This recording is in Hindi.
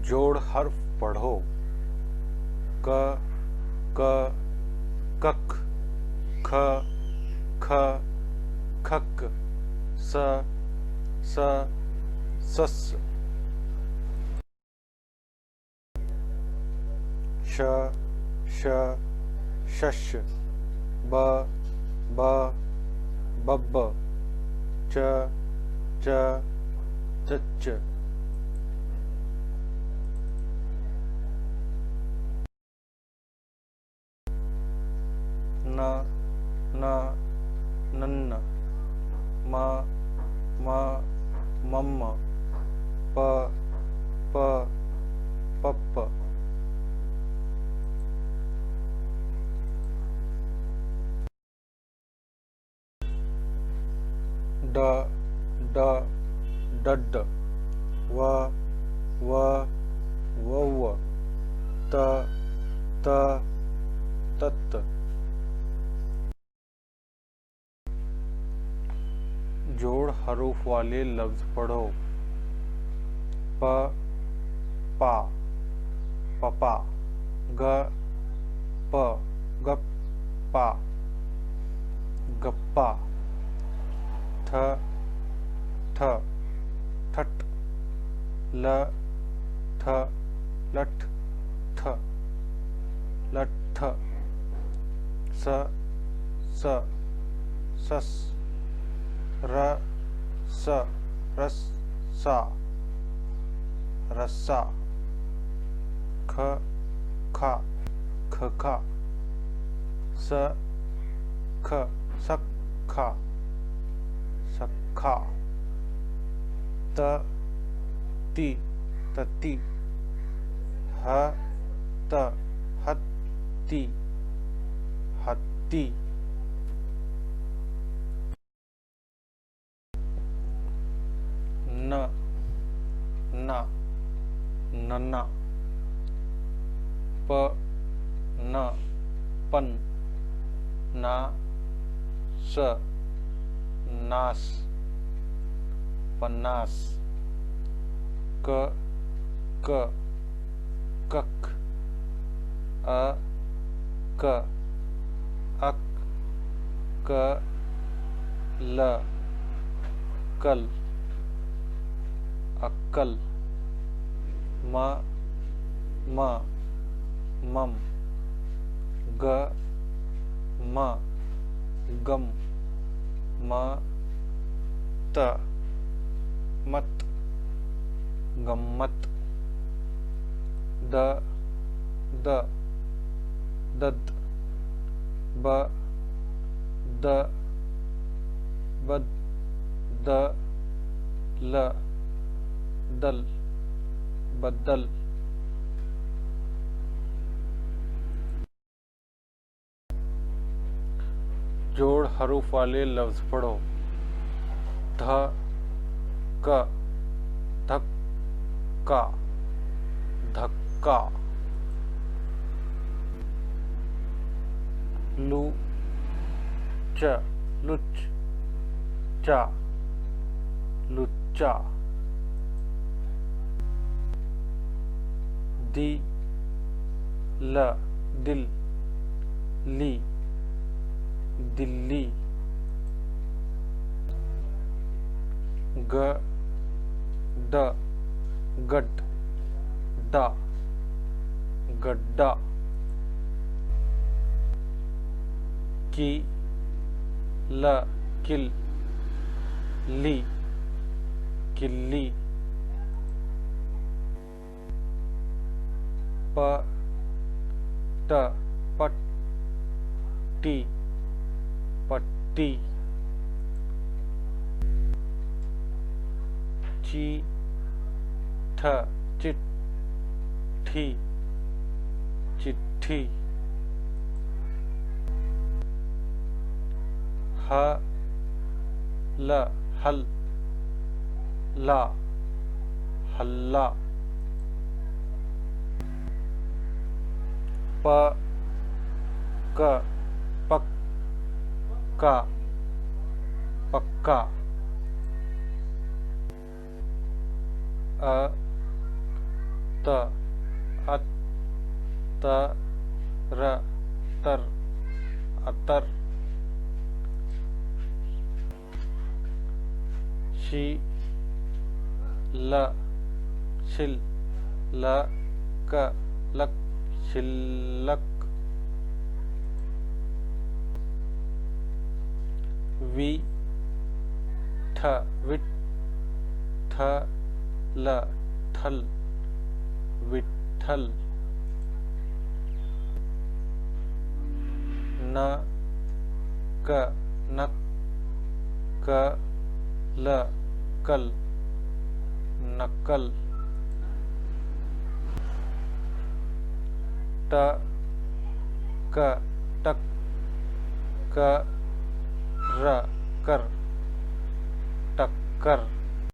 जोड़ हर्फ पढ़ो। क क कक ख ख खक स स सस श श शश ब ब बब्ब च च चच न न नन्न म म मम्म प प पप्प ड ड डड व व वव्व त त तत्त जोड़ हरूफ वाले लफ्ज पढ़ो। प पा पपा ग प गप्पा गप्पा थ थ ठट ल थ लठ थ लठ स स सस र स रस सा रस्सा ख खा खखा स ख सक्खा सखा त ती तती ह त हत्ती हत्ती न न नन्ना प न पन ना स नास पन्नास क क कक अ क अक क ल कल अक्कल म म मम ग म गम म त मत गम्मत द द दद ब द बद द ल दल बदल जोड़ हरूफ वाले लफ्ज पढ़ो। ध क धक्का धक्का लू च लुच चा लुच्चा दी ल दिल ली दिल्ली ग ड गड डा गड्ढा की ल किल ली किल्ली प ट पट टी पट्टी ची ठ चिट्ठी चिट्ठी ह ल हल ला हल्ला प क पक का पक्का अ त अत त र तर अतर शी ल शिल ल क लक शिल्लक वी ठ विठ थ ल थल विठल न क नक क ल कल नकल ट क टक क र कर टक्कर